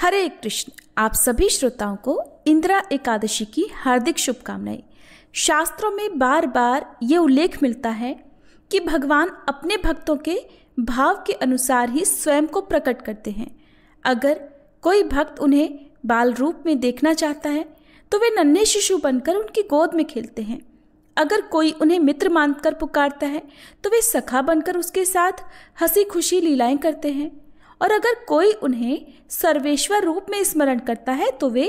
हरे कृष्ण। आप सभी श्रोताओं को इंदिरा एकादशी की हार्दिक शुभकामनाएं। शास्त्रों में बार बार ये उल्लेख मिलता है कि भगवान अपने भक्तों के भाव के अनुसार ही स्वयं को प्रकट करते हैं। अगर कोई भक्त उन्हें बाल रूप में देखना चाहता है तो वे नन्हे शिशु बनकर उनकी गोद में खेलते हैं। अगर कोई उन्हें मित्र मानकर पुकारता है तो वे सखा बनकर उसके साथ हंसी खुशी लीलाएं करते हैं। और अगर कोई उन्हें सर्वेश्वर रूप में स्मरण करता है तो वे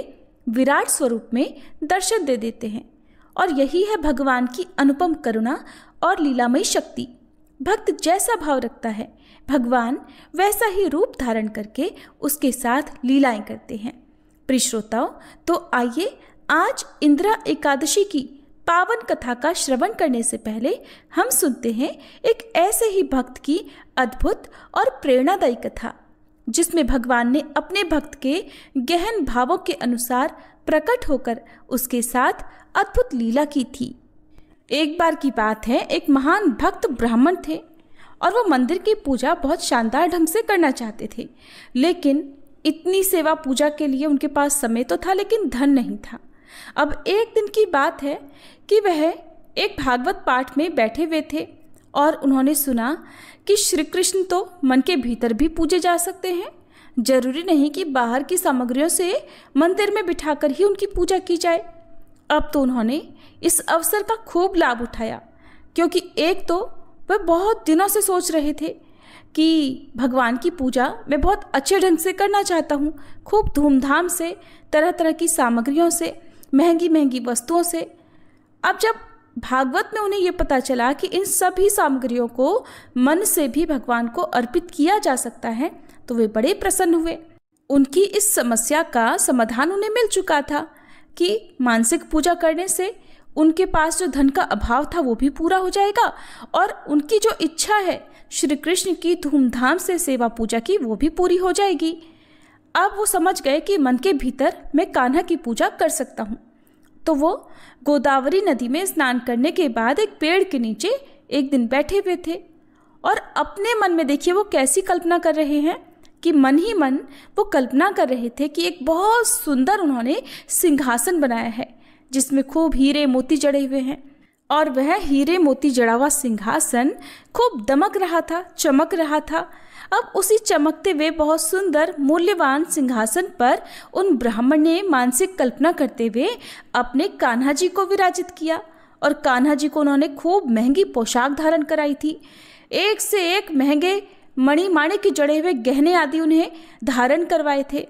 विराट स्वरूप में दर्शन दे देते हैं। और यही है भगवान की अनुपम करुणा और लीलामयी शक्ति। भक्त जैसा भाव रखता है भगवान वैसा ही रूप धारण करके उसके साथ लीलाएं करते हैं। प्रिय श्रोताओं, तो आइए आज इंदिरा एकादशी की पावन कथा का श्रवण करने से पहले हम सुनते हैं एक ऐसे ही भक्त की अद्भुत और प्रेरणादायी कथा, जिसमें भगवान ने अपने भक्त के गहन भावों के अनुसार प्रकट होकर उसके साथ अद्भुत लीला की थी। एक बार की बात है, एक महान भक्त ब्राह्मण थे और वो मंदिर की पूजा बहुत शानदार ढंग से करना चाहते थे। लेकिन इतनी सेवा पूजा के लिए उनके पास समय तो था, लेकिन धन नहीं था। अब एक दिन की बात है कि वह एक भागवत पाठ में बैठे हुए थे और उन्होंने सुना कि श्री कृष्ण तो मन के भीतर भी पूजे जा सकते हैं। जरूरी नहीं कि बाहर की सामग्रियों से मंदिर में बिठाकर ही उनकी पूजा की जाए। अब तो उन्होंने इस अवसर का खूब लाभ उठाया, क्योंकि एक तो वह बहुत दिनों से सोच रहे थे कि भगवान की पूजा मैं बहुत अच्छे ढंग से करना चाहता हूँ, खूब धूमधाम से, तरह तरह की सामग्रियों से, महंगी महंगी वस्तुओं से। अब जब भागवत में उन्हें ये पता चला कि इन सभी सामग्रियों को मन से भी भगवान को अर्पित किया जा सकता है, तो वे बड़े प्रसन्न हुए। उनकी इस समस्या का समाधान उन्हें मिल चुका था कि मानसिक पूजा करने से उनके पास जो धन का अभाव था वो भी पूरा हो जाएगा और उनकी जो इच्छा है श्री कृष्ण की धूमधाम से सेवा पूजा की वो भी पूरी हो जाएगी। अब वो समझ गए कि मन के भीतर मैं कान्हा की पूजा कर सकता हूँ। तो वो गोदावरी नदी में स्नान करने के बाद एक पेड़ के नीचे एक दिन बैठे हुए थे और अपने मन में देखिए वो कैसी कल्पना कर रहे हैं कि मन ही मन वो कल्पना कर रहे थे कि एक बहुत सुंदर उन्होंने सिंहासन बनाया है जिसमें खूब हीरे मोती जड़े हुए हैं। और वह हीरे मोती जड़ा हुआ सिंहासन खूब दमक रहा था, चमक रहा था। अब उसी चमकते हुए बहुत सुंदर मूल्यवान सिंहासन पर उन ब्राह्मण ने मानसिक कल्पना करते हुए अपने कान्हा जी को विराजित किया। और कान्हा जी को उन्होंने खूब महंगी पोशाक धारण कराई थी। एक से एक महंगे मणि माणिक के जड़े हुए गहने आदि उन्हें धारण करवाए थे।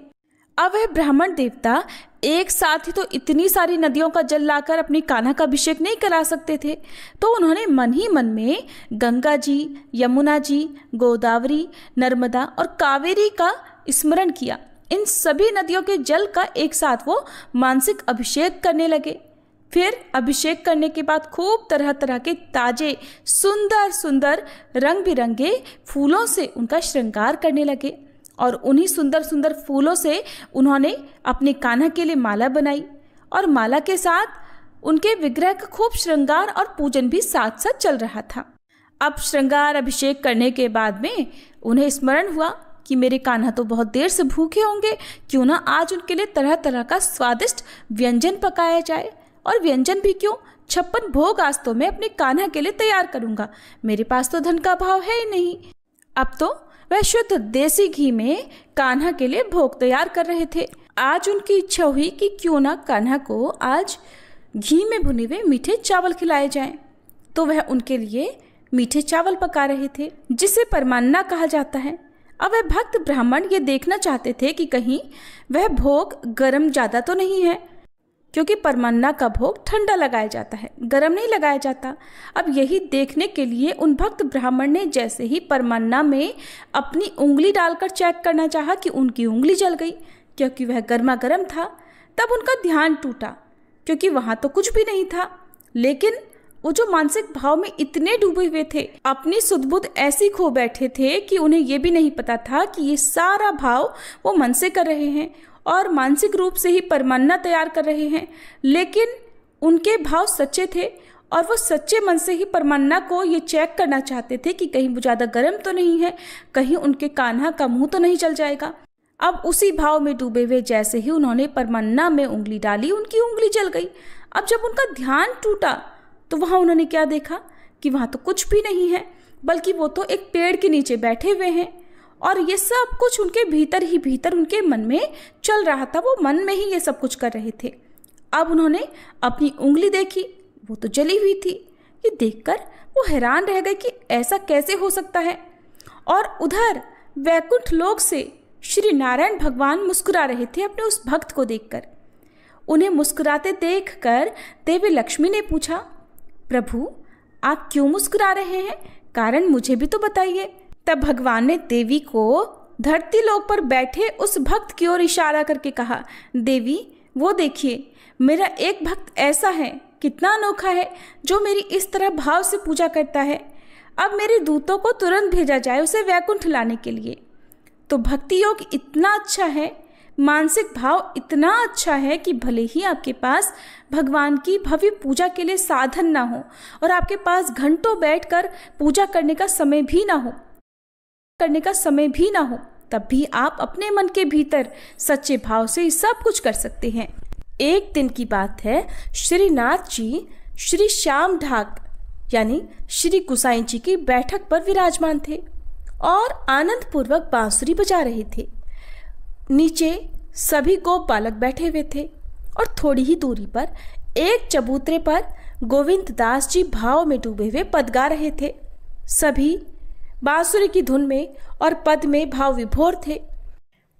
अब वह ब्राह्मण देवता एक साथ ही तो इतनी सारी नदियों का जल लाकर अपनी कान्हा का अभिषेक नहीं करा सकते थे, तो उन्होंने मन ही मन में गंगा जी, यमुना जी, गोदावरी, नर्मदा और कावेरी का स्मरण किया। इन सभी नदियों के जल का एक साथ वो मानसिक अभिषेक करने लगे। फिर अभिषेक करने के बाद खूब तरह तरह के ताजे सुंदर सुंदर रंग बिरंगे फूलों से उनका श्रृंगार करने लगे। और उन्हीं सुंदर सुंदर फूलों से उन्होंने अपने कान्हा के लिए माला बनाई और माला के साथ उनके विग्रह का खूब श्रृंगार और पूजन भी साथ साथ चल रहा था। अब श्रृंगार अभिषेक करने के बाद में उन्हें स्मरण हुआ कि मेरे कान्हा तो बहुत देर से भूखे होंगे, क्यों ना आज उनके लिए तरह तरह का स्वादिष्ट व्यंजन पकाया जाए। और व्यंजन भी क्यों, 56 भोग आज तो मैं अपने कान्हा के लिए तैयार करूंगा। मेरे पास तो धन का अभाव है ही नहीं। अब तो वह शुद्ध देसी घी में कान्हा के लिए भोग तैयार कर रहे थे। आज उनकी इच्छा हुई कि क्यों ना कान्हा को आज घी में भुने हुए मीठे चावल खिलाए जाएं। तो वह उनके लिए मीठे चावल पका रहे थे, जिसे परमान्ना कहा जाता है। अब वह भक्त ब्राह्मण ये देखना चाहते थे कि कहीं वह भोग गर्म ज़्यादा तो नहीं है, क्योंकि परमान्ना का भोग ठंडा लगाया जाता है, गर्म नहीं लगाया जाता। अब यही देखने के लिए उन भक्त ब्राह्मण ने जैसे ही परमान्ना में अपनी उंगली डालकर चेक करना चाहा कि उनकी उंगली जल गई, क्योंकि वह गर्मा गर्म था। तब उनका ध्यान टूटा, क्योंकि वहाँ तो कुछ भी नहीं था। लेकिन वो जो मानसिक भाव में इतने डूबे हुए थे, अपनी सुध-बुध ऐसी खो बैठे थे कि उन्हें ये भी नहीं पता था कि ये सारा भाव वो मन से कर रहे हैं और मानसिक रूप से ही परमान्ना तैयार कर रहे हैं। लेकिन उनके भाव सच्चे थे और वो सच्चे मन से ही परमान्ना को ये चेक करना चाहते थे कि कहीं वो ज़्यादा गर्म तो नहीं है, कहीं उनके कान्हा का मुंह तो नहीं जल जाएगा। अब उसी भाव में डूबे हुए जैसे ही उन्होंने परमन्ना में उंगली डाली, उनकी उंगली जल गई। अब जब उनका ध्यान टूटा तो वहाँ उन्होंने क्या देखा कि वहाँ तो कुछ भी नहीं है, बल्कि वो तो एक पेड़ के नीचे बैठे हुए हैं और ये सब कुछ उनके भीतर ही भीतर उनके मन में चल रहा था। वो मन में ही ये सब कुछ कर रहे थे। अब उन्होंने अपनी उंगली देखी, वो तो जली हुई थी। ये देखकर वो हैरान रह गए कि ऐसा कैसे हो सकता है। और उधर वैकुंठ लोक से श्री नारायण भगवान मुस्कुरा रहे थे अपने उस भक्त को देखकर। उन्हें मुस्कुराते देखकर देवी लक्ष्मी ने पूछा, प्रभु आप क्यों मुस्कुरा रहे हैं? कारण मुझे भी तो बताइए। तब भगवान ने देवी को धरती लोक पर बैठे उस भक्त की ओर इशारा करके कहा, देवी वो देखिए, मेरा एक भक्त ऐसा है, कितना अनोखा है, जो मेरी इस तरह भाव से पूजा करता है। अब मेरे दूतों को तुरंत भेजा जाए उसे वैकुंठ लाने के लिए। तो भक्ति योग इतना अच्छा है, मानसिक भाव इतना अच्छा है कि भले ही आपके पास भगवान की भव्य पूजा के लिए साधन ना हो और आपके पास घंटों बैठकर पूजा करने का समय भी ना हो, तब भी आप अपने मन के भीतर सच्चे भाव से सब कुछ कर सकते हैं। एक दिन की बात है, श्रीनाथ जी श्री श्याम ढाक यानी श्री गुसाई जी की बैठक पर विराजमान थे और आनंद पूर्वक बांसुरी बजा रहे थे। नीचे सभी गोप बालक बैठे हुए थे और थोड़ी ही दूरी पर एक चबूतरे पर गोविंद दास जी भाव में डूबे हुए पद गा रहे थे। सभी बांसुरी की धुन में और पद में भाव विभोर थे।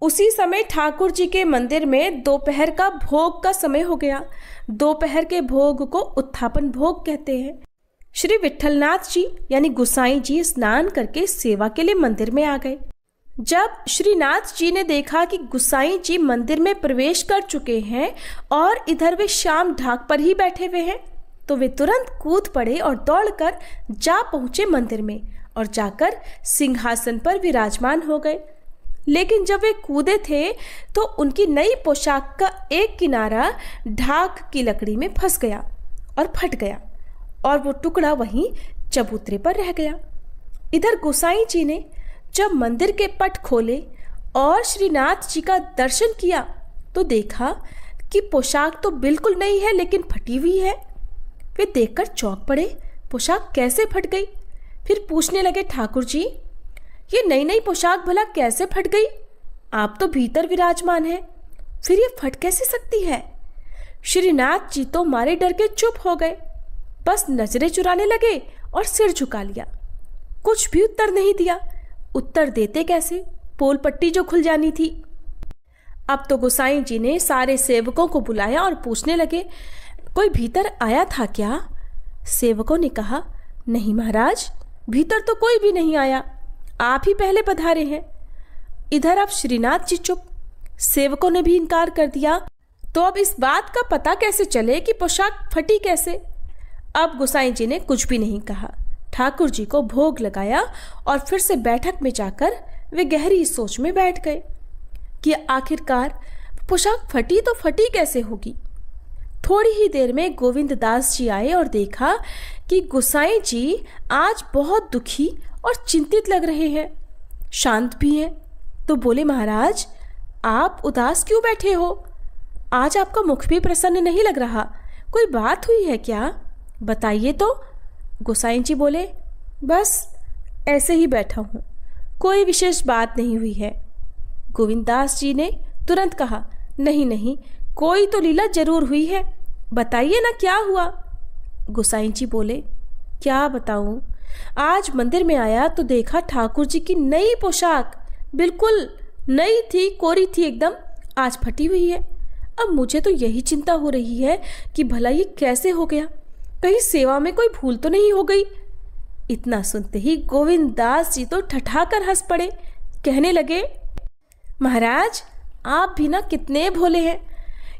उसी समय ठाकुर जी के मंदिर में दोपहर का भोग का समय हो गया। दोपहर के भोग को उत्थापन भोग कहते हैं। श्री विठलनाथ जी यानी गुसाई जी स्नान करके सेवा के लिए मंदिर में आ गए। जब श्रीनाथ जी ने देखा कि गुसाई जी मंदिर में प्रवेश कर चुके हैं और इधर वे श्याम ढाक पर ही बैठे हुए हैं, तो वे तुरंत कूद पड़े और दौड़कर जा पहुंचे मंदिर में और जाकर सिंहासन पर विराजमान हो गए। लेकिन जब वे कूदे थे तो उनकी नई पोशाक का एक किनारा ढाक की लकड़ी में फंस गया और फट गया और वो टुकड़ा वहीं चबूतरे पर रह गया। इधर गोसाई जी ने जब मंदिर के पट खोले और श्रीनाथ जी का दर्शन किया तो देखा कि पोशाक तो बिल्कुल नई है लेकिन फटी हुई है। वे देखकर चौंक पड़े, पोशाक कैसे फट गई? फिर पूछने लगे, ठाकुर जी ये नई नई पोशाक भला कैसे फट गई? आप तो भीतर विराजमान हैं, फिर ये फट कैसे सकती है? श्रीनाथ जी तो मारे डर के चुप हो गए, बस नजरें चुराने लगे और सिर झुका लिया। कुछ भी उत्तर नहीं दिया। उत्तर देते कैसे? पोल पट्टी जो खुल जानी थी। अब तो गोसाई जी ने सारे सेवकों को बुलाया और पूछने लगे, कोई भीतर आया था क्या? सेवकों ने कहा, नहीं महाराज, भीतर तो कोई भी नहीं आया, आप ही पहले पधारे हैं। इधर अब श्रीनाथ जी चुप, सेवकों ने भी इनकार कर दिया। तो अब इस बात का पता कैसे चले कि पोशाक फटी कैसे? अब गोसाई जी ने कुछ भी नहीं कहा। ठाकुर जी को भोग लगाया और फिर से बैठक में जाकर वे गहरी सोच में बैठ गए कि आखिरकार पोशाक फटी तो फटी कैसे होगी। थोड़ी ही देर में गोविंद दास जी आए और देखा कि गोसाई जी आज बहुत दुखी और चिंतित लग रहे हैं, शांत भी हैं। तो बोले, महाराज आप उदास क्यों बैठे हो? आज आपका मुख भी प्रसन्न नहीं लग रहा, कोई बात हुई है क्या? बताइए तो। गोसाई जी बोले, बस ऐसे ही बैठा हूँ, कोई विशेष बात नहीं हुई है। गोविंददास जी ने तुरंत कहा, नहीं नहीं, कोई तो लीला जरूर हुई है, बताइए ना क्या हुआ। गोसाई जी बोले, क्या बताऊं, आज मंदिर में आया तो देखा ठाकुर जी की नई पोशाक बिल्कुल नई थी, कोरी थी एकदम, आज फटी हुई है। अब मुझे तो यही चिंता हो रही है कि भला ये कैसे हो गया, कहीं सेवा में कोई भूल तो नहीं हो गई। इतना सुनते ही गोविंद दास जी तो ठठाकर हंस पड़े, कहने लगे, महाराज आप भी ना कितने भोले हैं।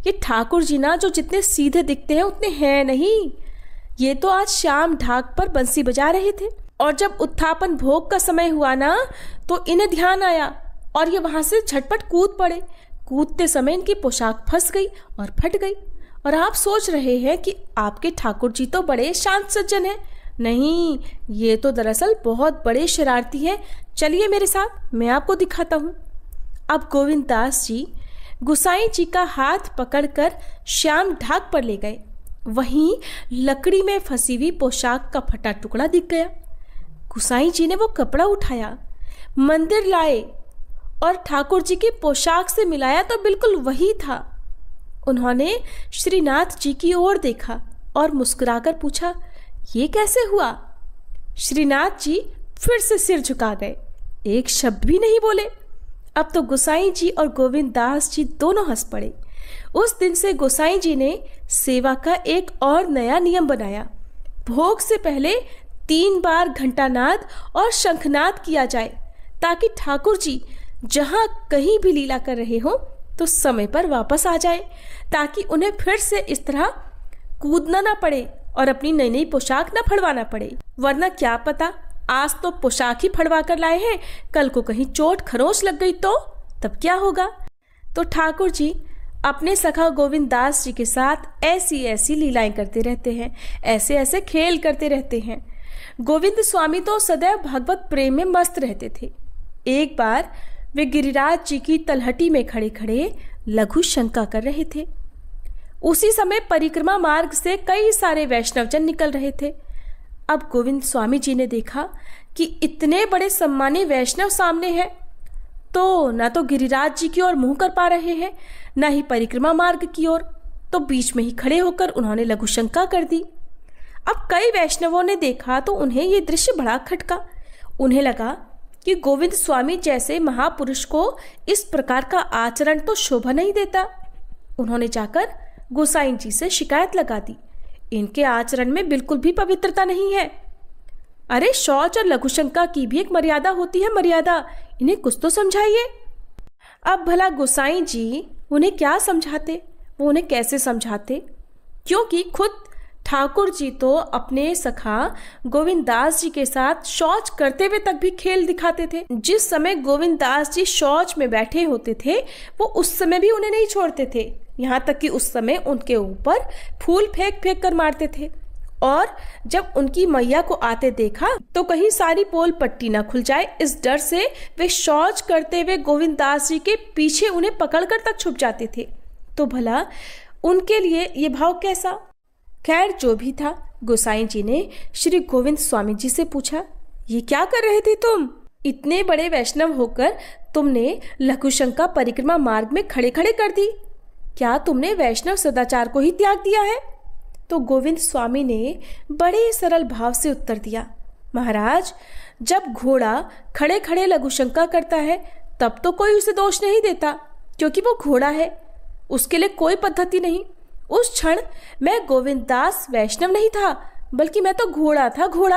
ये ठाकुर जी ना जो जितने सीधे दिखते हैं उतने हैं नहीं। ये तो आज शाम ढाक पर बंसी बजा रहे थे और जब उत्थापन भोग का समय हुआ ना तो इन्हें ध्यान आया और ये वहां से झटपट कूद पड़े। कूदते समय इनकी पोशाक फंस गई और फट गई और आप सोच रहे हैं कि आपके ठाकुर जी तो बड़े शांत सज्जन हैं। नहीं, ये तो दरअसल बहुत बड़े शरारती हैं। चलिए मेरे साथ, मैं आपको दिखाता हूँ। अब गोविंद दास जी गोसाई जी का हाथ पकड़कर श्याम ढाक पर ले गए। वहीं लकड़ी में फंसी हुई पोशाक का फटा टुकड़ा दिख गया। गोसाई जी ने वो कपड़ा उठाया, मंदिर लाए और ठाकुर जी की पोशाक से मिलाया तो बिल्कुल वही था। उन्होंने श्रीनाथ जी की ओर देखा और मुस्कुराकर पूछा, ये कैसे हुआ? श्रीनाथ जी फिर से सिर झुका गए, एक शब्द भी नहीं बोले। अब तो गोसाई जी और गोविंद दास जी दोनों हंस पड़े। उस दिन से गोसाई जी ने सेवा का एक और नया नियम बनाया। भोग से पहले 3 बार घंटानाद और शंखनाद किया जाए, ताकि ठाकुर जी जहां कहीं भी लीला कर रहे हो तो समय पर वापस आ जाए, ताकि उन्हें फिर से इस तरह कूदना ना पड़े और अपनी नई नई पोशाक ना फड़वाना पड़े। वरना क्या पता, आज तो पोशाक ही फड़वा कर लाए हैं, कल को कहीं चोट खरोंच लग गई तो तब क्या होगा। तो ठाकुर जी अपने सखा गोविंद दास जी के साथ ऐसी ऐसी लीलाएं करते रहते हैं, ऐसे ऐसे खेल करते रहते हैं। गोविंद स्वामी तो सदैव भगवत प्रेम में मस्त रहते थे। एक बार वे गिरिराज जी की तलहटी में खड़े खड़े लघु शंका कर रहे थे। उसी समय परिक्रमा मार्ग से कई सारे वैष्णवजन निकल रहे थे। अब गोविंद स्वामी जी ने देखा कि इतने बड़े सम्मानी वैष्णव सामने हैं, तो ना तो गिरिराज जी की ओर मुंह कर पा रहे हैं, ना ही परिक्रमा मार्ग की ओर। तो बीच में ही खड़े होकर उन्होंने लघु शंका कर दी। अब कई वैष्णवों ने देखा तो उन्हें ये दृश्य बड़ा खटका। उन्हें लगा कि गोविंद स्वामी जैसे महापुरुष को इस प्रकार का आचरण तो शोभा नहीं देता। उन्होंने जाकर गोसाई जी से शिकायत लगा दी, इनके आचरण में बिल्कुल भी पवित्रता नहीं है। अरे शौच और लघुशंका की भी एक मर्यादा होती है, मर्यादा, इन्हें कुछ तो समझाइए। अब भला गोसाई जी उन्हें क्या समझाते, वो उन्हें कैसे समझाते, क्योंकि खुद ठाकुर जी तो अपने सखा गोविंद दास जी के साथ शौच करते हुए तक भी खेल दिखाते थे। जिस समय गोविंद दास जी शौच में बैठे होते थे वो उस समय भी उन्हें नहीं छोड़ते थे, यहाँ तक कि उस समय उनके ऊपर फूल फेंक फेंक कर मारते थे। और जब उनकी मैया को आते देखा तो कहीं सारी पोल पट्टी ना खुल जाए, इस डर से वे शौच करते हुए गोविंद दास जी के पीछे उन्हें पकड़कर तक छुप जाते थे। तो भला उनके लिए ये भाव कैसा। खैर जो भी था, गोसाई जी ने श्री गोविंद स्वामी जी से पूछा, ये क्या कर रहे थे तुम? इतने बड़े वैष्णव होकर तुमने लघुशंका परिक्रमा मार्ग में खड़े खड़े कर दी, क्या तुमने वैष्णव सदाचार को ही त्याग दिया है? तो गोविंद स्वामी ने बड़े सरल भाव से उत्तर दिया, महाराज, जब घोड़ा खड़े खड़े लघुशंका करता है तब तो कोई उसे दोष नहीं देता, क्योंकि वो घोड़ा है, उसके लिए कोई पद्धति नहीं। उस क्षण मैं गोविंद दास वैष्णव नहीं था, बल्कि मैं तो घोड़ा था, घोड़ा।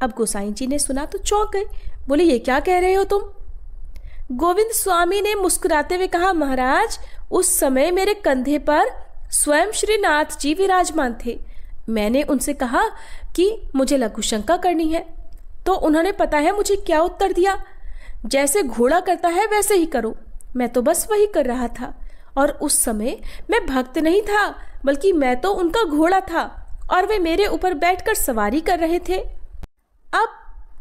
अब गोसाई जी ने सुना तो चौंक गए, बोले, ये क्या कह रहे हो तुम? गोविंद स्वामी ने मुस्कुराते हुए कहा, महाराज, उस समय मेरे कंधे पर स्वयं श्रीनाथ जी विराजमान थे। मैंने उनसे कहा कि मुझे लघुशंका करनी है, तो उन्होंने पता है मुझे क्या उत्तर दिया, जैसे घोड़ा करता है वैसे ही करो। मैं तो बस वही कर रहा था, और उस समय मैं भक्त नहीं था, बल्कि मैं तो उनका घोड़ा था और वे मेरे ऊपर बैठकर सवारी कर रहे थे। अब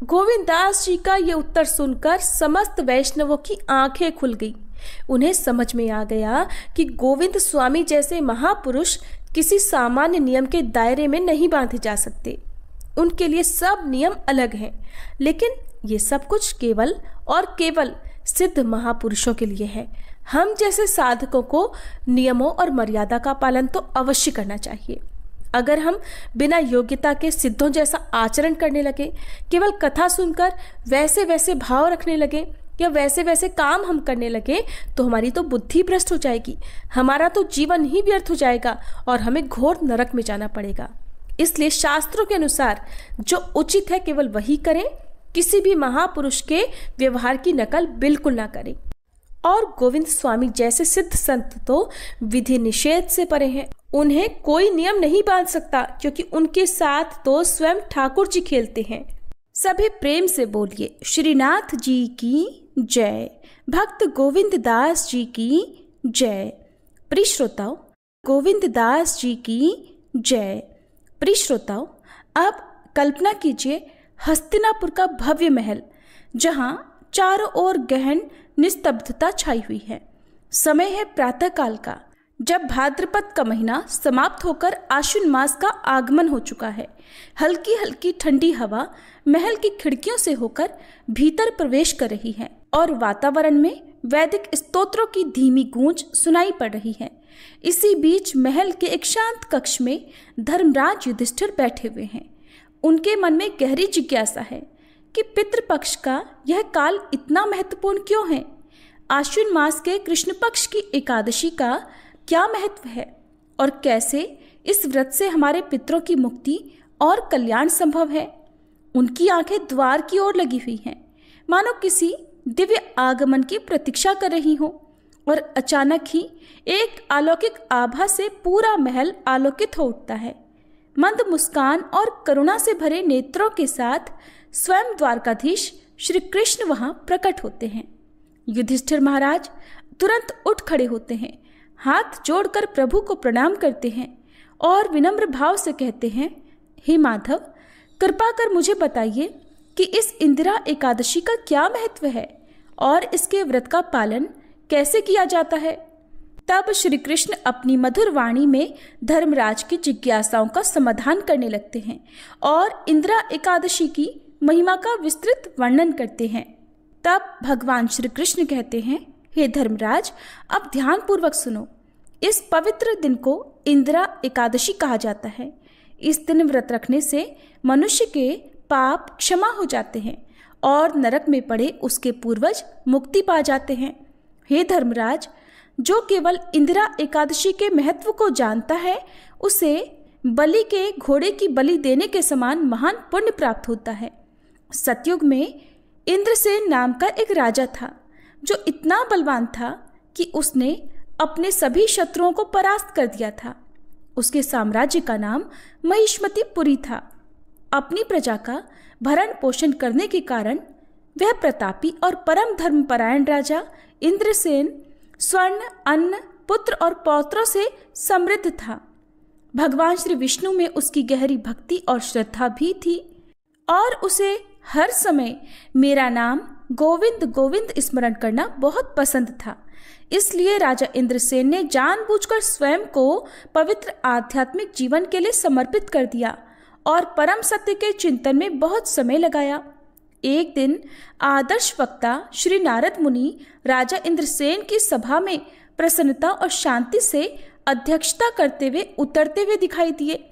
गोविंद दास जी का ये उत्तर सुनकर समस्त वैष्णवों की आंखें खुल गई। उन्हें समझ में आ गया कि गोविंद स्वामी जैसे महापुरुष किसी सामान्य नियम के दायरे में नहीं बांधे जा सकते। उनके लिए सब नियम अलग हैं, लेकिन ये सब कुछ केवल और केवल सिद्ध महापुरुषों के लिए है। हम जैसे साधकों को नियमों और मर्यादा का पालन तो अवश्य करना चाहिए। अगर हम बिना योग्यता के सिद्धों जैसा आचरण करने लगे, केवल कथा सुनकर वैसे वैसे भाव रखने लगे या वैसे वैसे काम हम करने लगे, तो हमारी तो बुद्धि भ्रष्ट हो जाएगी, हमारा तो जीवन ही व्यर्थ हो जाएगा और हमें घोर नरक में जाना पड़ेगा। इसलिए शास्त्रों के अनुसार जो उचित है केवल वही करें, किसी भी महापुरुष के व्यवहार की नकल बिल्कुल ना करें। और गोविंद स्वामी जैसे सिद्ध संत तो विधि निषेध से परे हैं, उन्हें कोई नियम नहीं बांध सकता, क्योंकि उनके साथ तो स्वयं ठाकुर जी खेलते हैं। सभी प्रेम से बोलिए, श्रीनाथ जी की जय, भक्त गोविंद दास जी की जय। प्रिय श्रोताओं, गोविंद दास जी की जय। प्रिय श्रोताओं, अब कल्पना कीजिए हस्तिनापुर का भव्य महल, जहाँ चारों ओर गहन निस्तब्धता छाई हुई है। समय है प्रातःकाल का, जब भाद्रपद का महीना समाप्त होकर आश्विन मास का आगमन हो चुका है। हल्की हल्की ठंडी हवा महल की खिड़कियों से होकर भीतर प्रवेश कर रही है और वातावरण में वैदिक स्तोत्रों की धीमी गूंज सुनाई पड़ रही है। इसी बीच महल के एक शांत कक्ष में धर्मराज युधिष्ठिर बैठे हुए हैं। उनके मन में गहरी जिज्ञासा है कि पितृपक्ष का यह काल इतना महत्वपूर्ण क्यों है। आश्विन मास के कृष्ण पक्ष की एकादशी का क्या महत्व है और कैसे इस व्रत से हमारे पितरों की मुक्ति और कल्याण संभव है। उनकी आंखें द्वार की ओर लगी हुई हैं, मानो किसी दिव्य आगमन की प्रतीक्षा कर रही हो। और अचानक ही एक अलौकिक आभा से पूरा महल आलोकित हो उठता है। मंद मुस्कान और करुणा से भरे नेत्रों के साथ स्वयं द्वारकाधीश श्री कृष्ण वहां प्रकट होते हैं। युधिष्ठिर महाराज तुरंत उठ खड़े होते हैं, हाथ जोड़कर प्रभु को प्रणाम करते हैं और विनम्र भाव से कहते हैं, हे माधव, कृपा कर मुझे बताइए कि इस इंदिरा एकादशी का क्या महत्व है और इसके व्रत का पालन कैसे किया जाता है। तब श्री कृष्ण अपनी मधुर वाणी में धर्मराज की जिज्ञासाओं का समाधान करने लगते हैं और इंदिरा एकादशी की महिमा का विस्तृत वर्णन करते हैं। तब भगवान श्री कृष्ण कहते हैं, हे धर्मराज, अब ध्यान पूर्वक सुनो। इस पवित्र दिन को इंदिरा एकादशी कहा जाता है। इस दिन व्रत रखने से मनुष्य के पाप क्षमा हो जाते हैं और नरक में पड़े उसके पूर्वज मुक्ति पा जाते हैं। हे धर्मराज, जो केवल इंदिरा एकादशी के महत्व को जानता है, उसे बलि के घोड़े की बलि देने के समान महान पुण्य प्राप्त होता है। सतयुग में इंद्रसेन नाम का एक राजा था, जो इतना बलवान था कि उसने अपने सभी शत्रुओं को परास्त कर दिया था। उसके साम्राज्य का नाम महिष्मतिपुरी था। अपनी प्रजा का भरण पोषण करने के कारण वह प्रतापी और परम धर्मपरायण राजा इंद्रसेन स्वर्ण, अन्न, पुत्र और पौत्रों से समृद्ध था। भगवान श्री विष्णु में उसकी गहरी भक्ति और श्रद्धा भी थी और उसे हर समय मेरा नाम गोविंद गोविंद स्मरण करना बहुत पसंद था। इसलिए राजा इंद्रसेन ने जानबूझकर स्वयं को पवित्र आध्यात्मिक जीवन के लिए समर्पित कर दिया और परम सत्य के चिंतन में बहुत समय लगाया। एक दिन आदर्श वक्ता श्री नारद मुनि राजा इंद्रसेन की सभा में प्रसन्नता और शांति से अध्यक्षता करते हुए उतरते हुए दिखाई दिए।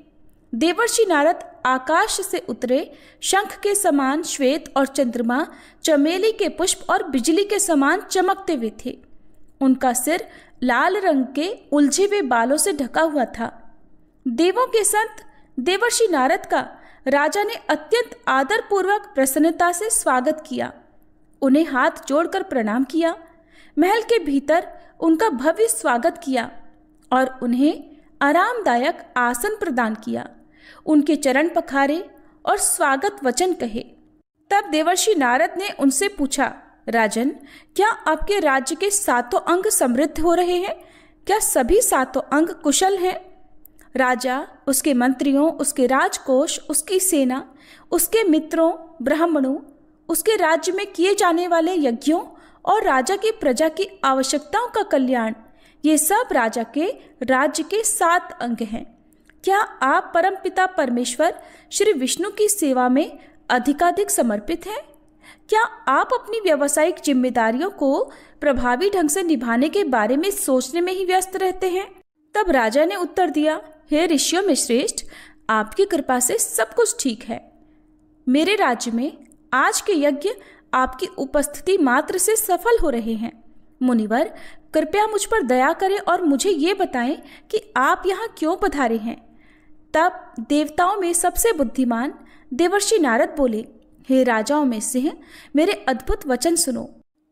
देवर्षि नारद आकाश से उतरे शंख के समान श्वेत और चंद्रमा चमेली के पुष्प और बिजली के समान चमकते हुए थे। उनका सिर लाल रंग के उलझे हुए बालों से ढका हुआ था। देवों के संत देवर्षि नारद का राजा ने अत्यंत आदरपूर्वक प्रसन्नता से स्वागत किया, उन्हें हाथ जोड़कर प्रणाम किया, महल के भीतर उनका भव्य स्वागत किया और उन्हें आरामदायक आसन प्रदान किया, उनके चरण पखारे और स्वागत वचन कहे। तब देवर्षि नारद ने उनसे पूछा, राजन, क्या आपके राज्य के 7 अंग समृद्ध हो रहे हैं? क्या सभी 7 अंग कुशल हैं? राजा, उसके मंत्रियों, उसके राजकोष, उसकी सेना, उसके मित्रों, ब्राह्मणों, उसके राज्य में किए जाने वाले यज्ञों और राजा की प्रजा की आवश्यकताओं का कल्याण, ये सब राजा के राज्य के 7 अंग हैं। क्या आप परमपिता परमेश्वर श्री विष्णु की सेवा में अधिकाधिक समर्पित हैं? क्या आप अपनी व्यावसायिक जिम्मेदारियों को प्रभावी ढंग से निभाने के बारे में सोचने में ही व्यस्त रहते हैं? तब राजा ने उत्तर दिया, हे ऋषियों में श्रेष्ठ, आपकी कृपा से सब कुछ ठीक है। मेरे राज्य में आज के यज्ञ आपकी उपस्थिति मात्र से सफल हो रहे हैं। मुनिवर, कृपया मुझ पर दया करें और मुझे ये बताएं कि आप यहाँ क्यों पधारे हैं। तब देवताओं में सबसे बुद्धिमान देवर्षि नारद बोले, हे राजाओं में सिंह, मेरे अद्भुत वचन सुनो।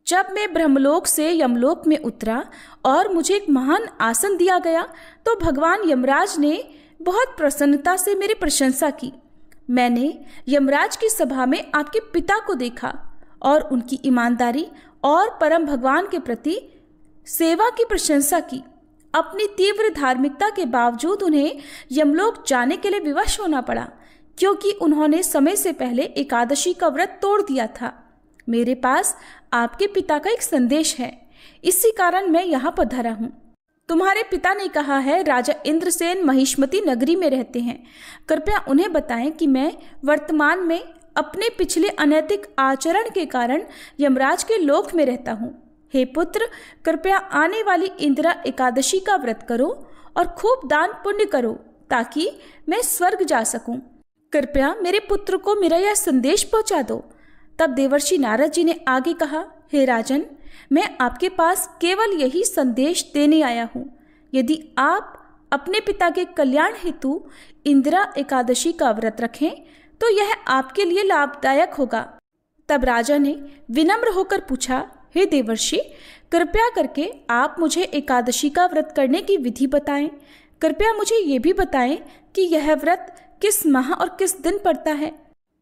जब मैं ब्रह्मलोक से यमलोक में उतरा और मुझे एक महान आसन दिया गया, तो भगवान यमराज ने बहुत प्रसन्नता से मेरी प्रशंसा की। मैंने यमराज की सभा में आपके पिता को देखा और उनकी ईमानदारी और परम भगवान के प्रति सेवा की प्रशंसा की। अपनी तीव्र धार्मिकता के बावजूद उन्हें यमलोक जाने के लिए विवश होना पड़ा, क्योंकि उन्होंने समय से पहले एकादशी का व्रत तोड़ दिया था। मेरे पास आपके पिता का एक संदेश है, इसी कारण मैं यहाँ पधारा हूँ। तुम्हारे पिता ने कहा है राजा इंद्रसेन महिष्मती नगरी में रहते हैं। कृपया उन्हें बताएं कि मैं वर्तमान में अपने पिछले अनैतिक आचरण के कारण यमराज के लोक में रहता हूँ। हे पुत्र, कृपया आने वाली इंदिरा एकादशी का व्रत करो और खूब दान पुण्य करो ताकि मैं स्वर्ग जा सकूं। कृपया मेरे पुत्र को मेरा यह संदेश पहुंचा दो। तब देवर्षि नारद जी ने आगे कहा, हे राजन, मैं आपके पास केवल यही संदेश देने आया हूँ। यदि आप अपने पिता के कल्याण हेतु इंदिरा एकादशी का व्रत रखें तो यह आपके लिए लाभदायक होगा। तब राजा ने विनम्र होकर पूछा, हे देवर्षि, कृपया करके आप मुझे एकादशी का व्रत करने की विधि बताएं। कृपया मुझे ये भी बताएं कि यह व्रत किस माह और किस दिन पड़ता है।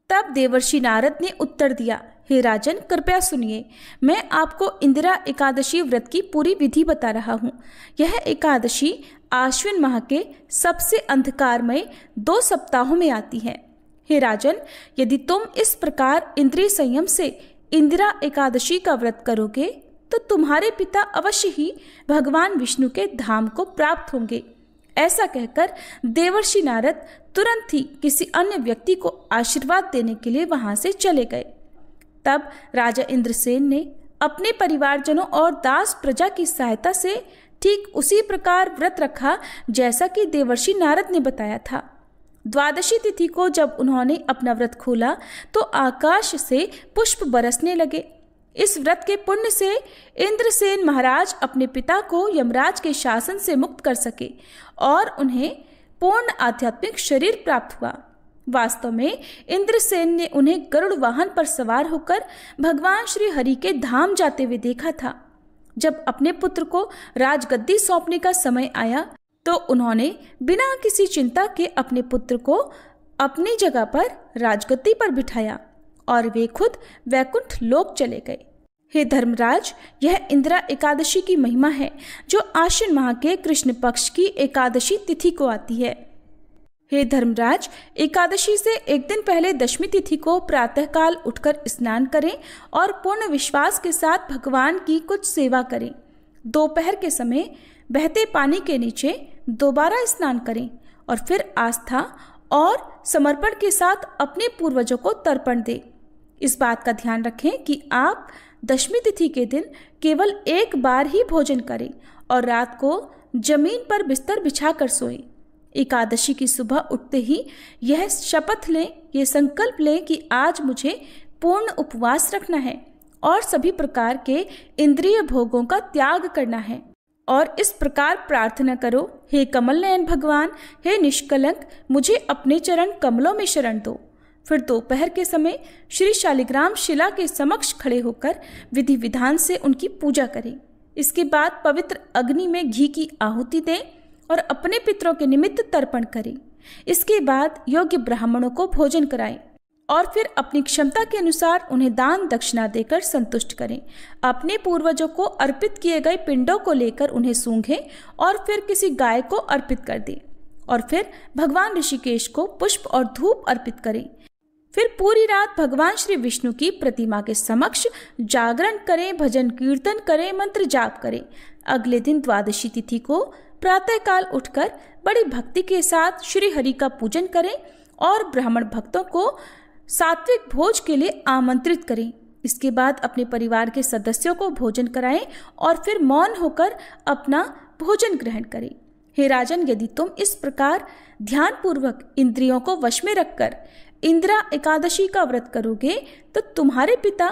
तब देवर्षि नारद ने उत्तर दिया, हे राजन, कृपया सुनिए, मैं आपको इंदिरा एकादशी व्रत की पूरी विधि बता रहा हूँ। यह एकादशी आश्विन माह के सबसे अंधकारमय 2 सप्ताहों में आती है। हे राजन, यदि तुम इस प्रकार इंद्रिय संयम से इंदिरा एकादशी का व्रत करोगे तो तुम्हारे पिता अवश्य ही भगवान विष्णु के धाम को प्राप्त होंगे। ऐसा कहकर देवर्षि नारद तुरंत ही किसी अन्य व्यक्ति को आशीर्वाद देने के लिए वहां से चले गए। तब राजा इंद्रसेन ने अपने परिवारजनों और दास प्रजा की सहायता से ठीक उसी प्रकार व्रत रखा जैसा कि देवर्षि नारद ने बताया था। द्वादशी तिथि को जब उन्होंने अपना व्रत खोला तो आकाश से पुष्प बरसने लगे। इस व्रत के पुण्य से इंद्रसेन महाराज अपने पिता को यमराज के शासन से मुक्त कर सके और उन्हें पूर्ण आध्यात्मिक शरीर प्राप्त हुआ। वास्तव में इंद्रसेन ने उन्हें गरुड़ वाहन पर सवार होकर भगवान श्री हरि के धाम जाते हुए देखा था। जब अपने पुत्र को राजगद्दी सौंपने का समय आया तो उन्होंने बिना किसी चिंता के अपने पुत्र को अपनी जगह पर राजगद्दी पर बिठाया और वे खुद वैकुंठ लोक चले गए। हे धर्मराज, यह इंदिरा एकादशी की महिमा है जो आश्विन माह के कृष्ण पक्ष की एकादशी तिथि को आती है। हे धर्मराज, एकादशी से एक दिन पहले दशमी तिथि को प्रातःकाल उठकर स्नान करें और पूर्ण विश्वास के साथ भगवान की कुछ सेवा करें। दोपहर के समय बहते पानी के नीचे दोबारा स्नान करें और फिर आस्था और समर्पण के साथ अपने पूर्वजों को तर्पण दें। इस बात का ध्यान रखें कि आप दशमी तिथि के दिन केवल एक बार ही भोजन करें और रात को जमीन पर बिस्तर बिछाकर सोएं। एकादशी की सुबह उठते ही यह शपथ लें, यह संकल्प लें कि आज मुझे पूर्ण उपवास रखना है और सभी प्रकार के इंद्रिय भोगों का त्याग करना है। और इस प्रकार प्रार्थना करो, हे कमल नयन भगवान, हे निष्कलंक, मुझे अपने चरण कमलों में शरण दो। फिर दोपहर के समय श्री शालिग्राम शिला के समक्ष खड़े होकर विधि विधान से उनकी पूजा करें। इसके बाद पवित्र अग्नि में घी की आहुति दें और अपने पितरों के निमित्त तर्पण करें। इसके बाद योग्य ब्राह्मणों को भोजन कराएं और फिर अपनी क्षमता के अनुसार उन्हें दान दक्षिणा देकर संतुष्ट करें। अपने पूर्वजों को अर्पित किए गए पिंडों को लेकर उन्हें सूंघें और फिर किसी गाय को अर्पित कर दें और फिर भगवान ऋषिकेश को पुष्प और धूप अर्पित करें। फिर पूरी रात भगवान श्री विष्णु की प्रतिमा के समक्ष जागरण करें, भजन कीर्तन करें, मंत्र जाप करें। अगले दिन द्वादशी तिथि को प्रातःकाल उठकर बड़ी भक्ति के साथ श्री हरि का पूजन करें और ब्राह्मण भक्तों को सात्विक भोज के लिए आमंत्रित करें। इसके बाद अपने परिवार के सदस्यों को भोजन कराएं और फिर मौन होकर अपना भोजन ग्रहण करें। हे राजन, यदि तुम इस प्रकार ध्यानपूर्वक इंद्रियों को वश में रखकर इंदिरा एकादशी का व्रत करोगे तो तुम्हारे पिता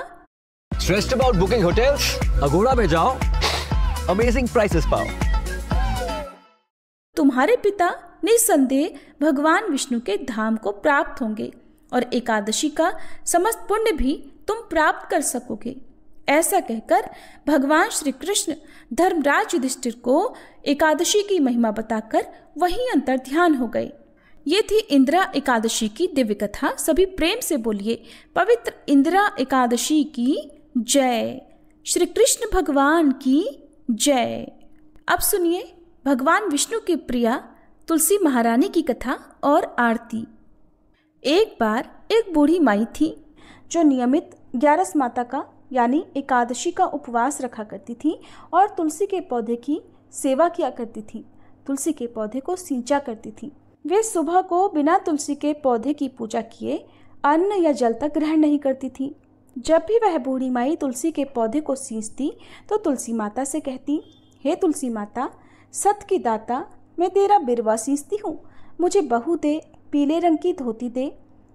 stressed about booking hotels? Aguada में जाओ, अमेजिंग प्राइसेस पाओ। तुम्हारे पिता निसंदेह भगवान विष्णु के धाम को प्राप्त होंगे और एकादशी का समस्त पुण्य भी तुम प्राप्त कर सकोगे। ऐसा कहकर भगवान श्री कृष्ण धर्मराज युधिष्ठिर को एकादशी की महिमा बताकर वहीं अंतर ध्यान हो गए। ये थी इंदिरा एकादशी की दिव्य कथा। सभी प्रेम से बोलिए, पवित्र इंदिरा एकादशी की जय। श्री कृष्ण भगवान की जय। अब सुनिए भगवान विष्णु की प्रिया तुलसी महारानी की कथा और आरती। एक बार एक बूढ़ी माई थी जो नियमित ग्यारस माता का यानी एकादशी का उपवास रखा करती थी और तुलसी के पौधे की सेवा किया करती थी, तुलसी के पौधे को सींचा करती थी। वे सुबह को बिना तुलसी के पौधे की पूजा किए अन्न या जल तक ग्रहण नहीं करती थी। जब भी वह बूढ़ी माई तुलसी के पौधे को सींचती तो तुलसी माता से कहती, हे तुलसी माता, सत की दाता, मैं तेरा बिरवा सींचती हूँ, मुझे बहू दे, पीले रंग की धोती दे,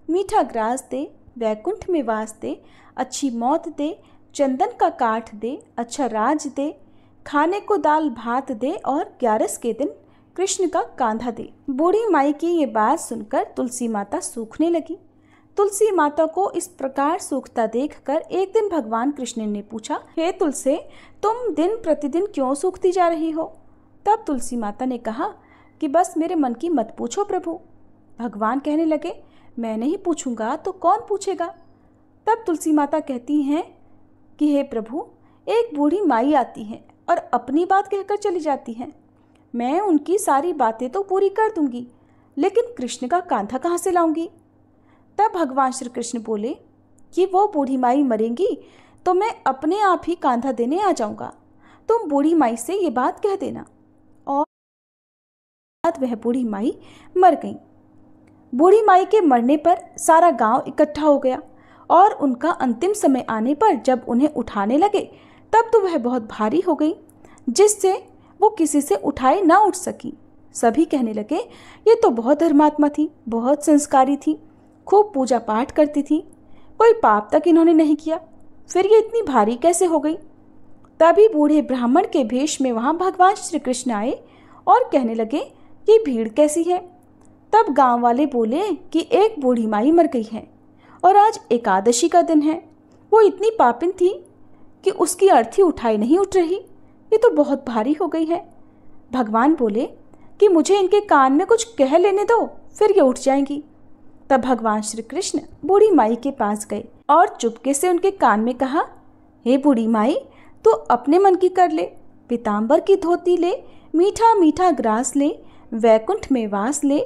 मीठा ग्रास दे, वैकुंठ में वास दे, अच्छी मौत दे, चंदन का काठ दे, अच्छा राज दे, खाने को दाल भात दे और ग्यारस के दिन कृष्ण का कांधा दे। बूढ़ी माई की ये बात सुनकर तुलसी माता सूखने लगी। तुलसी माता को इस प्रकार सूखता देखकर एक दिन भगवान कृष्ण ने पूछा, हे तुलसी, तुम दिन प्रतिदिन क्यों सूखती जा रही हो? तब तुलसी माता ने कहा कि बस मेरे मन की मत पूछो प्रभु। भगवान कहने लगे, मैं नहीं पूछूंगा तो कौन पूछेगा? तब तुलसी माता कहती हैं कि हे प्रभु, एक बूढ़ी माई आती है और अपनी बात कहकर चली जाती है। मैं उनकी सारी बातें तो पूरी कर दूंगी, लेकिन कृष्ण का कांधा कहाँ से लाऊंगी? तब भगवान श्री कृष्ण बोले कि वो बूढ़ी माई मरेंगी तो मैं अपने आप ही कांधा देने आ जाऊंगा, तुम बूढ़ी माई से ये बात कह देना। और वह बूढ़ी माई मर गई। बूढ़ी माई के मरने पर सारा गांव इकट्ठा हो गया और उनका अंतिम समय आने पर जब उन्हें उठाने लगे तब तो वह बहुत भारी हो गई, जिससे वो किसी से उठाए ना उठ सकी। सभी कहने लगे, ये तो बहुत धर्मात्मा थी, बहुत संस्कारी थी, खूब पूजा पाठ करती थी, कोई पाप तक इन्होंने नहीं किया, फिर ये इतनी भारी कैसे हो गई? तभी बूढ़े ब्राह्मण के भेष में वहाँ भगवान श्री कृष्ण आए और कहने लगे, ये भीड़ कैसी है? तब गांव वाले बोले कि एक बूढ़ी माई मर गई है और आज एकादशी का दिन है। वो इतनी पापिन थी कि उसकी अर्थी उठाई नहीं उठ रही, ये तो बहुत भारी हो गई है। भगवान बोले कि मुझे इनके कान में कुछ कह लेने दो, फिर ये उठ जाएंगी। तब भगवान श्री कृष्ण बूढ़ी माई के पास गए और चुपके से उनके कान में कहा, हे बूढ़ी माई, तो अपने मन की कर ले, पीताम्बर की धोती ले, मीठा मीठा ग्रास ले, वैकुंठ में वास ले,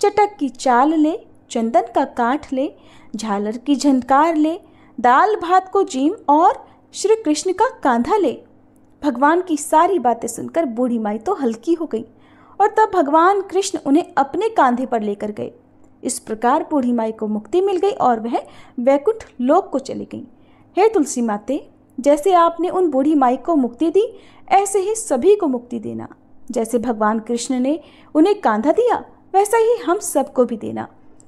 चटक की चाल ले, चंदन का काठ ले, झालर की झनकार ले, दाल भात को जीम और श्री कृष्ण का कांधा ले। भगवान की सारी बातें सुनकर बूढ़ी माई तो हल्की हो गई और तब भगवान कृष्ण उन्हें अपने कांधे पर लेकर गए। इस प्रकार बूढ़ी माई को मुक्ति मिल गई और वह वैकुंठ लोक को चली गई। हे तुलसी माते, जैसे आपने उन बूढ़ी माई को मुक्ति दी, ऐसे ही सभी को मुक्ति देना। जैसे भगवान कृष्ण ने उन्हें कांधा दिया, वैसा ही हम सबको भी देना।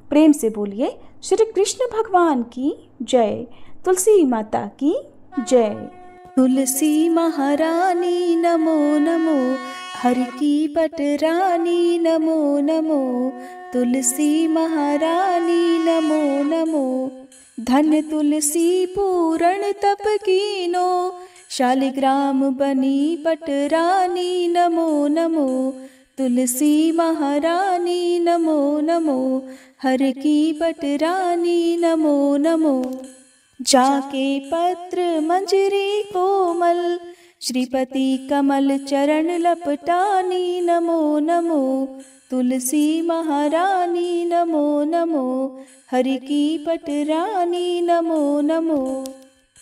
प्रेम से बोलिए, श्री कृष्ण भगवान की जय, तुलसी माता की जय। तुलसी महारानी नमो नमो, हर की पटरानी नमो नमो, तुलसी महारानी नमो नमो। धन तुलसी पूरण तप कीनो, शालिग्राम बनी पटरानी नमो नमो, तुलसी महारानी नमो नमो, हर की पटरानी नमो नमो। जाके पत्र मंजरी कोमल, श्रीपति कमल चरण लपटानी नमो नमो, तुलसी महारानी नमो नमो, हरि की पटरानी नमो नमो।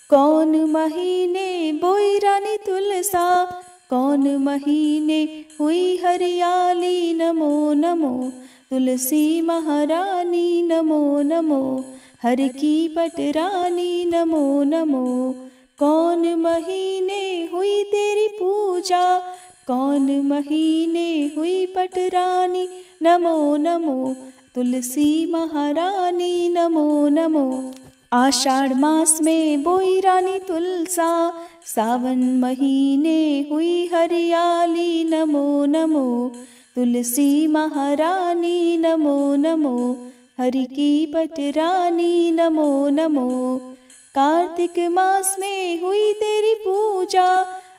कौन महीने बोई रानी तुलसा, कौन महीने हुई हरियाली नमो नमो, तुलसी महारानी नमो नमो, हर की पटरानी नमो नमो। कौन महीने हुई तेरी पूजा, कौन महीने हुई पटरानी नमो नमो, तुलसी महारानी नमो नमो। आषाढ़ मास में बोई रानी तुलसा, सावन महीने हुई हरियाली नमो नमो, तुलसी महारानी नमो नमो, हरि की पटरानी नमो नमो। कार्तिक मास में हुई तेरी पूजा,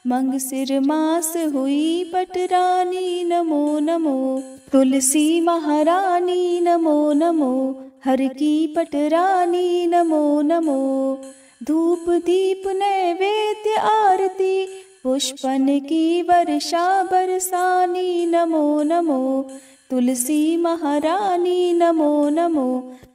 मंगसिर मास हुई पटरानी नमो नमो, तुलसी महारानी नमो नमो, हर की पटरानी नमो नमो। धूप दीप नैवेद्य आरती, पुष्पन की वर्षा बरसानी नमो नमो, तुलसी महारानी नमो नमो,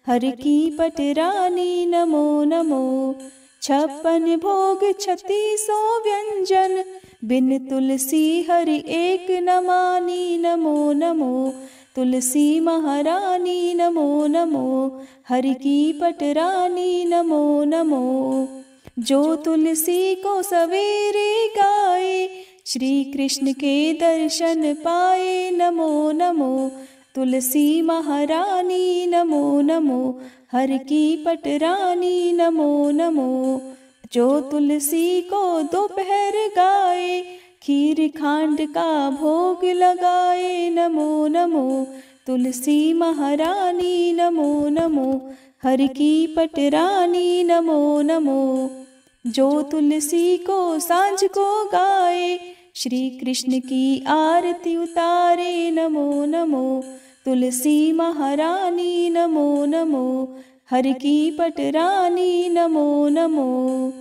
हर की पटरानी नमो नमो। 56 भोग 3600 व्यंजन, बिन तुलसी हरि एक न मानी। नमो नमो तुलसी महारानी, नमो नमो हरि की पटरानी। नमो नमो जो तुलसी को सवेरे गाए, श्री कृष्ण के दर्शन पाए। नमो नमो तुलसी महारानी, नमो नमो हर की पटरानी। नमो नमो जो तुलसी को दोपहर गाए, खीर खांड का भोग लगाए। नमो नमो तुलसी महारानी, नमो नमो हर की पटरानी। नमो नमो जो तुलसी को सांझ को गाए, श्री कृष्ण की आरती उतारे। नमो नमो तुलसी महारानी, नमो नमो हर की पटरानी। नमो नमो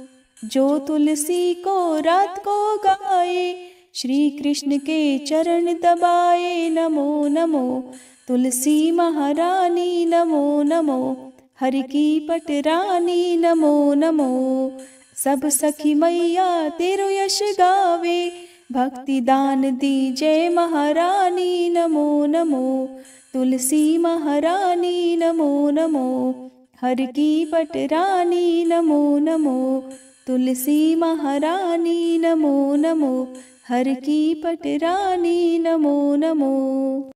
जो तुलसी को रात को गाए, श्री कृष्ण के चरण दबाए। नमो नमो तुलसी महारानी, नमो नमो हर की पटरानी। नमो नमो सब सखी मैया तेरो यश गावे, भक्ति दान दी जय महारानी। नमो नमो तुलसी महारानी, नमो नमो हर की पटरानी। नमो नमो तुलसी महारानी, नमो नमो हर की पटरानी। नमो नमो।